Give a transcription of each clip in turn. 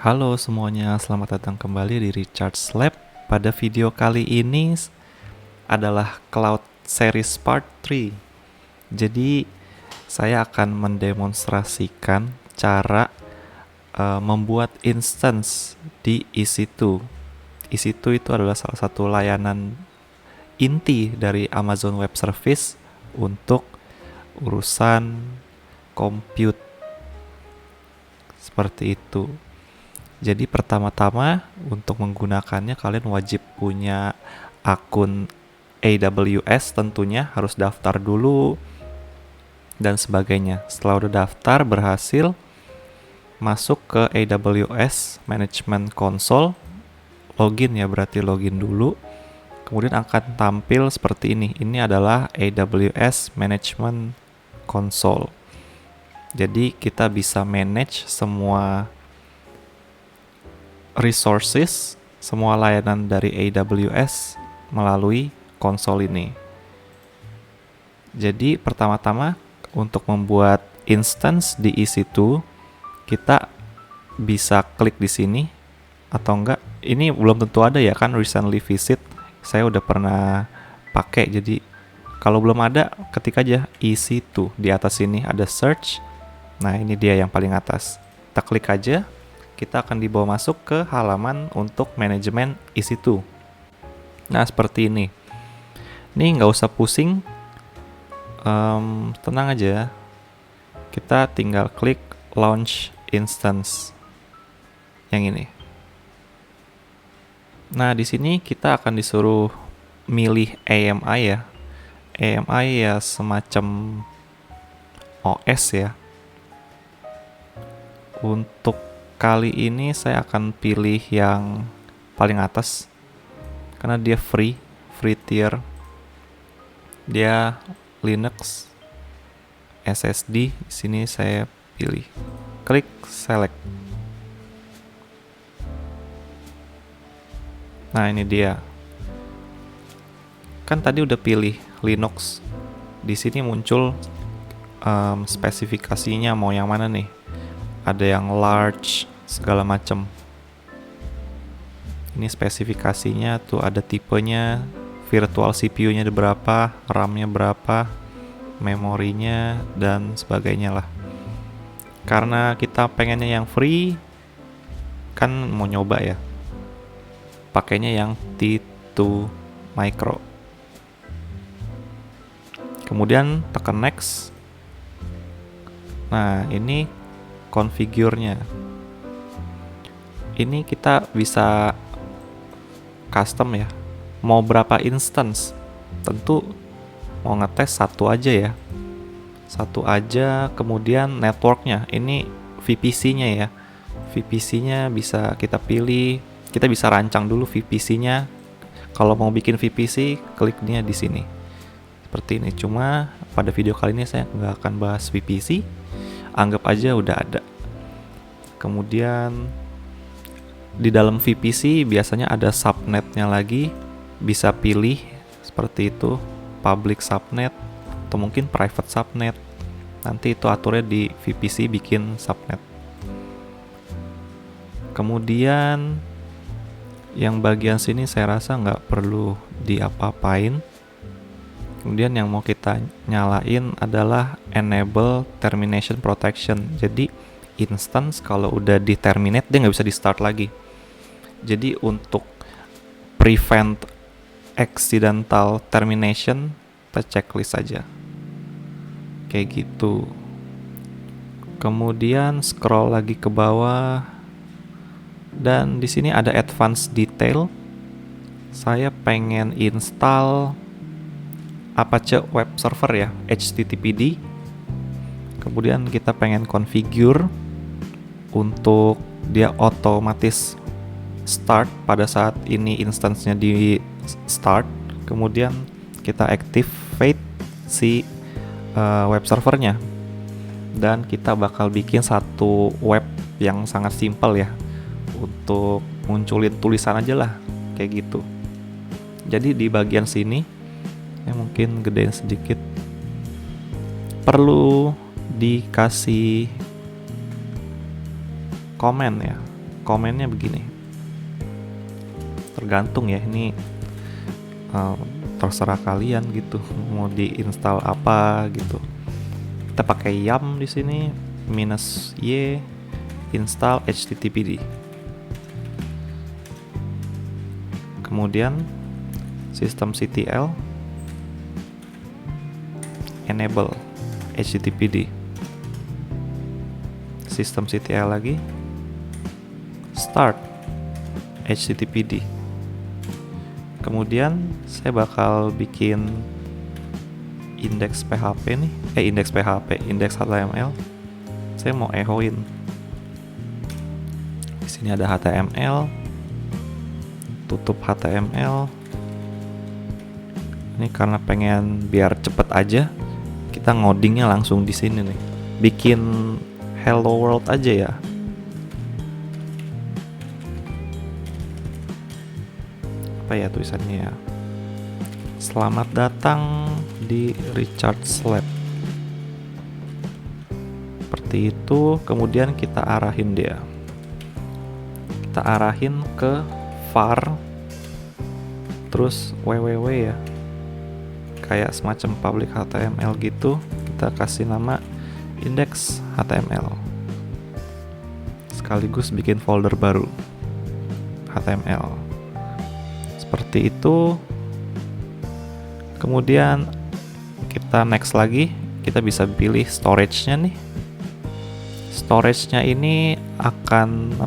Halo semuanya, selamat datang kembali di Recharge Lab. Pada video kali ini adalah Cloud Series Part 3. Jadi, saya akan mendemonstrasikan cara membuat instance di EC2. EC2 itu adalah salah satu layanan inti dari Amazon Web Service untuk urusan compute seperti itu. Jadi pertama-tama untuk menggunakannya kalian wajib punya akun AWS, tentunya harus daftar dulu dan sebagainya. Setelah udah daftar berhasil, masuk ke AWS Management Console, login ya, berarti login dulu. Kemudian akan tampil seperti ini. Ini adalah AWS Management Console. Jadi kita bisa manage semua resources, semua layanan dari AWS melalui konsol ini. Jadi pertama-tama untuk membuat instance di EC2, kita bisa klik di sini atau enggak. Ini belum tentu ada ya kan, recently visit. Saya udah pernah pakai, jadi kalau belum ada, ketik aja EC2. Di atas sini ada search. Nah, ini dia yang paling atas. Kita klik aja. Kita akan dibawa masuk ke halaman untuk manajemen EC2. Nah, seperti ini. Ini nggak usah pusing, tenang aja. Kita tinggal klik launch instance yang ini. Nah, di sini kita akan disuruh milih AMI ya. AMI ya semacam OS ya. Untuk kali ini saya akan pilih yang paling atas karena dia free tier. Dia Linux SSD. Di sini saya pilih. Klik select. Nah, ini dia. Kan tadi udah pilih Linux. Di sini muncul spesifikasinya mau yang mana nih. Ada yang large, segala macam. Ini spesifikasinya tuh, ada tipenya, virtual CPU-nya ada berapa, RAM-nya berapa, memorinya, dan sebagainya lah. Karena kita pengennya yang free, kan mau nyoba ya, pakainya yang T2 Micro. Kemudian tekan next. Nah, ini configure-nya. Ini kita bisa custom ya. Mau berapa instance? Tentu mau ngetes satu aja ya. Satu aja, kemudian networknya. Ini VPC-nya ya. VPC-nya bisa kita pilih. Kita bisa rancang dulu VPC-nya. Kalau mau bikin VPC, kliknya di sini. Seperti ini. Cuma pada video kali ini saya nggak akan bahas VPC. Anggap aja udah ada. Kemudian di dalam VPC biasanya ada subnetnya lagi. Bisa pilih seperti itu, public subnet atau mungkin private subnet. Nanti itu aturnya di VPC bikin subnet. Kemudian yang bagian sini saya rasa nggak perlu diapa-apain. Kemudian yang mau kita nyalain adalah enable termination protection. Jadi instance kalau udah di terminate dia nggak bisa di start lagi. Jadi untuk prevent accidental termination, kita checklist aja. Kayak gitu. Kemudian scroll lagi ke bawah. Dan di sini ada advanced detail. Saya pengen install Apache Web Server ya, HTTPD. Kemudian kita pengen configure untuk dia otomatis start pada saat ini instance-nya di start. Kemudian kita activate si web servernya. Dan kita bakal bikin satu web yang sangat simpel ya. Untuk munculin tulisan aja lah, kayak gitu. Jadi di bagian sini, ya mungkin gedein sedikit, perlu dikasih komen ya, komennya begini. Tergantung ya, ini terserah kalian gitu mau diinstal apa gitu. Kita pakai yum di sini -y install httpd. Kemudian systemctl enable httpd. Systemctl lagi start httpd. Kemudian saya bakal bikin indeks PHP nih, indeks HTML. Saya mau echoin. Di sini ada HTML. Tutup HTML. Ini karena pengen biar cepet aja, kita ngodingnya langsung di sini nih. Bikin hello world aja ya. Apa ya tulisannya ya? Selamat datang di Richard's Lab. Seperti itu. Kemudian kita arahin dia. Kita arahin ke var, terus www ya, kayak semacam public HTML gitu. Kita kasih nama index HTML, sekaligus bikin folder baru HTML. Seperti itu. Kemudian kita next lagi. Kita bisa pilih storage-nya nih. Storage-nya ini akan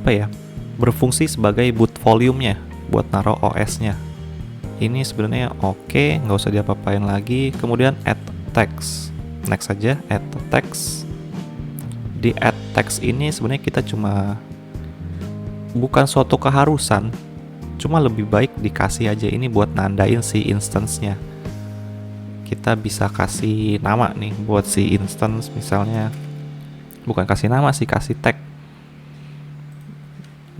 berfungsi sebagai boot volume-nya buat naruh OS-nya. Ini sebenarnya oke, nggak usah diapa-apain lagi. Kemudian add text. Next saja, add text. Di add text ini sebenarnya kita bukan suatu keharusan, cuma lebih baik dikasih aja ini buat nandain si instance-nya. Kita bisa kasih nama nih buat si instance, misalnya bukan kasih nama sih, kasih tag.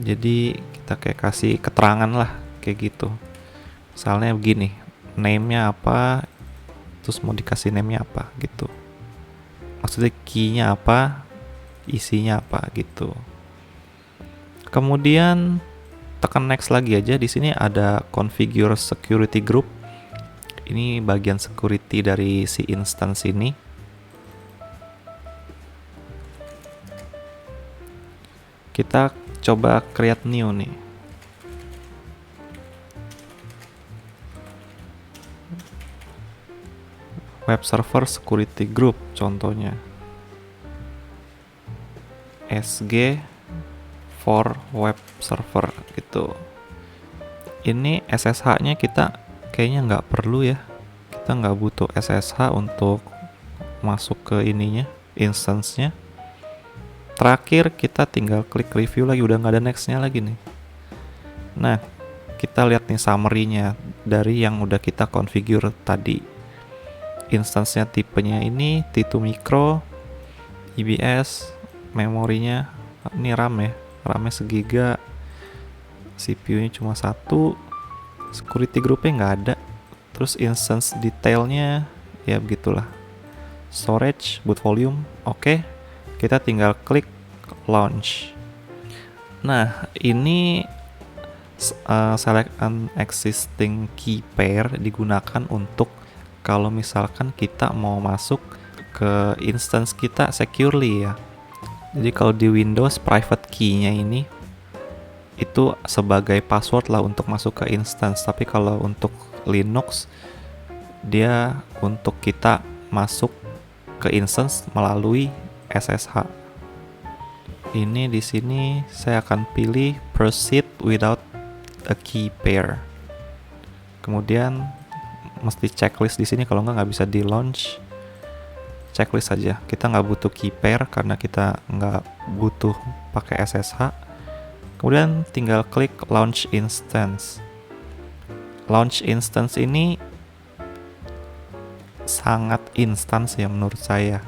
Jadi kita kayak kasih keterangan lah kayak gitu. Misalnya begini, name-nya apa, terus mau dikasih name-nya apa gitu. Maksudnya key-nya apa, isinya apa gitu. Kemudian tekan next lagi aja. Di sini ada configure security group. Ini bagian security dari si instance ini. Kita coba create new nih. Web server security group contohnya. SG for web server gitu. Ini SSH-nya kita kayaknya nggak perlu ya. Kita nggak butuh SSH untuk masuk ke ininya, instance-nya. Terakhir kita tinggal klik review lagi, udah nggak ada next-nya lagi nih. Nah, kita lihat nih summary-nya dari yang udah kita configure tadi. Instance-nya tipenya ini T2 micro, EBS, memorinya ini RAM ya, RAM-nya segiga, CPU-nya cuma 1, security group-nya nggak ada, terus instance detailnya ya begitulah, storage, boot volume, oke. Kita tinggal klik launch. Nah, ini select an existing key pair digunakan untuk kalau misalkan kita mau masuk ke instance kita securely ya. Jadi kalau di Windows private key-nya ini itu sebagai password lah untuk masuk ke instance, tapi kalau untuk Linux dia untuk kita masuk ke instance melalui SSH. Ini di sini saya akan pilih proceed without a key pair. Kemudian mesti checklist di sini, kalau nggak bisa di launch. Checklist saja. Kita nggak butuh key pair karena kita nggak butuh pakai SSH. Kemudian tinggal klik launch instance. Launch instance ini sangat instan ya menurut saya.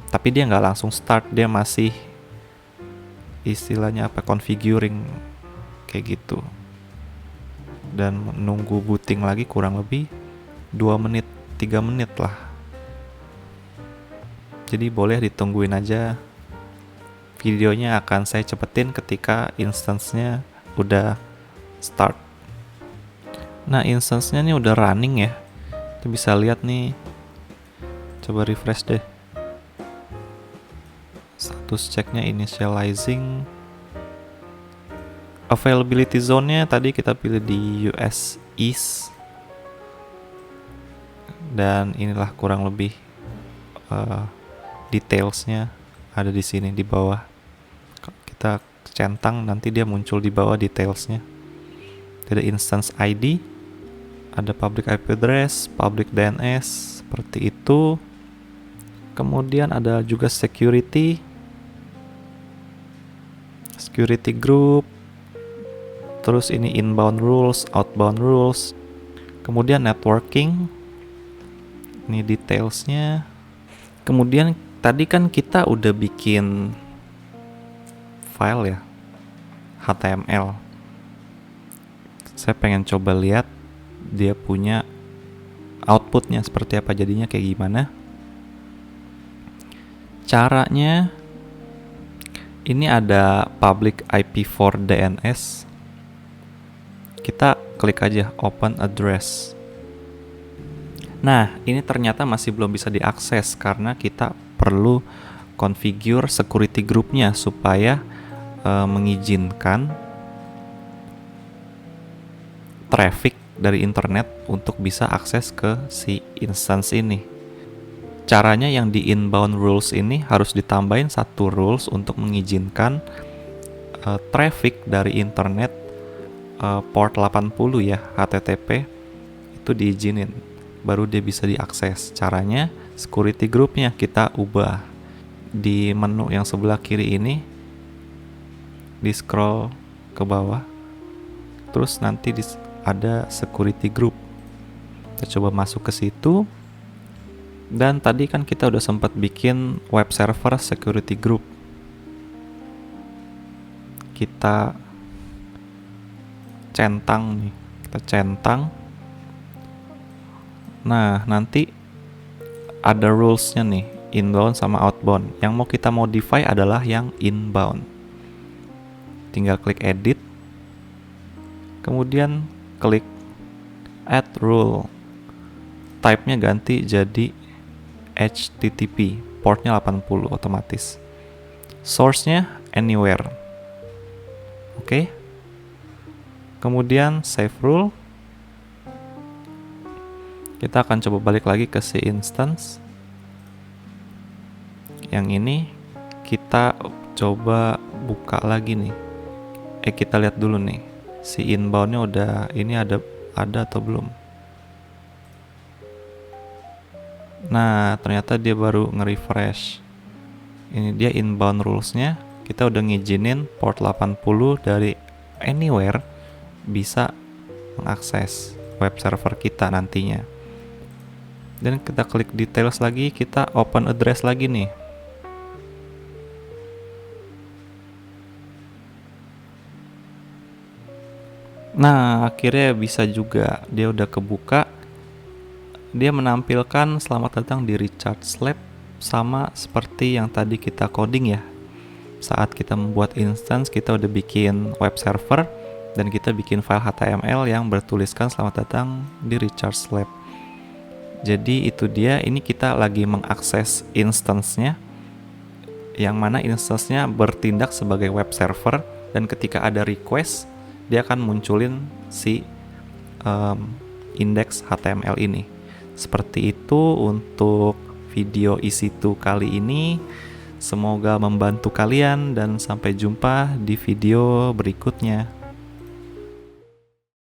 Tapi dia nggak langsung start, dia masih istilahnya configuring kayak gitu. Dan menunggu booting lagi kurang lebih 2 menit, 3 menit lah. Jadi boleh ditungguin aja. videonya akan saya cepetin ketika instance-nya udah start. Nah, instance-nya nih udah running ya. Kita bisa lihat nih. Coba refresh deh. Status ceknya initializing. Availability zone-nya tadi kita pilih di US East. Dan inilah kurang lebih detailsnya ada di sini di bawah. Kita centang nanti dia muncul di bawah detailsnya. Ada instance ID, ada public IP address, public DNS, seperti itu. Kemudian ada juga security group. Terus ini inbound rules, outbound rules. Kemudian networking. Ini detailsnya. Kemudian tadi kan kita udah bikin file ya, HTML. Saya pengen coba lihat dia punya outputnya seperti apa, jadinya kayak gimana. Caranya ini ada public IP4 DNS. Kita klik aja open address. Nah, ini ternyata masih belum bisa diakses karena kita perlu configure security groupnya supaya mengizinkan traffic dari internet untuk bisa akses ke si instance ini. Caranya yang di inbound rules ini harus ditambahin satu rules untuk mengizinkan traffic dari internet port 80 ya, HTTP itu diizinin, baru dia bisa diakses. Caranya security groupnya kita ubah di menu yang sebelah kiri ini, di scroll ke bawah, terus nanti ada security group. Kita coba masuk ke situ. Dan tadi kan kita udah sempat bikin web server security group. Kita centang nih, kita centang. Nah, nanti ada rules-nya nih, inbound sama outbound. Yang mau kita modify adalah yang inbound. Tinggal klik edit. Kemudian klik add rule. Type-nya ganti jadi HTTP, portnya 80 otomatis. Source-nya anywhere. Oke. Kemudian save rule. Kita akan coba balik lagi ke si instance. Yang ini kita coba buka lagi nih. Kita lihat dulu nih. Si inbound-nya udah ini ada atau belum. Nah, ternyata dia baru nge-refresh. Ini dia inbound rules-nya. Kita udah ngizinin port 80 dari anywhere bisa mengakses web server kita nantinya. Dan kita klik details lagi, kita open address lagi nih. Nah, akhirnya bisa juga, dia udah kebuka. Dia menampilkan selamat datang di Recharge Lab, sama seperti yang tadi kita coding ya. Saat kita membuat instance, kita udah bikin web server dan kita bikin file HTML yang bertuliskan selamat datang di Recharge Lab. Jadi itu dia, ini kita lagi mengakses instance-nya, yang mana instance-nya bertindak sebagai web server, dan ketika ada request, dia akan munculin si indeks HTML ini. Seperti itu untuk video EC2 kali ini. Semoga membantu kalian dan sampai jumpa di video berikutnya.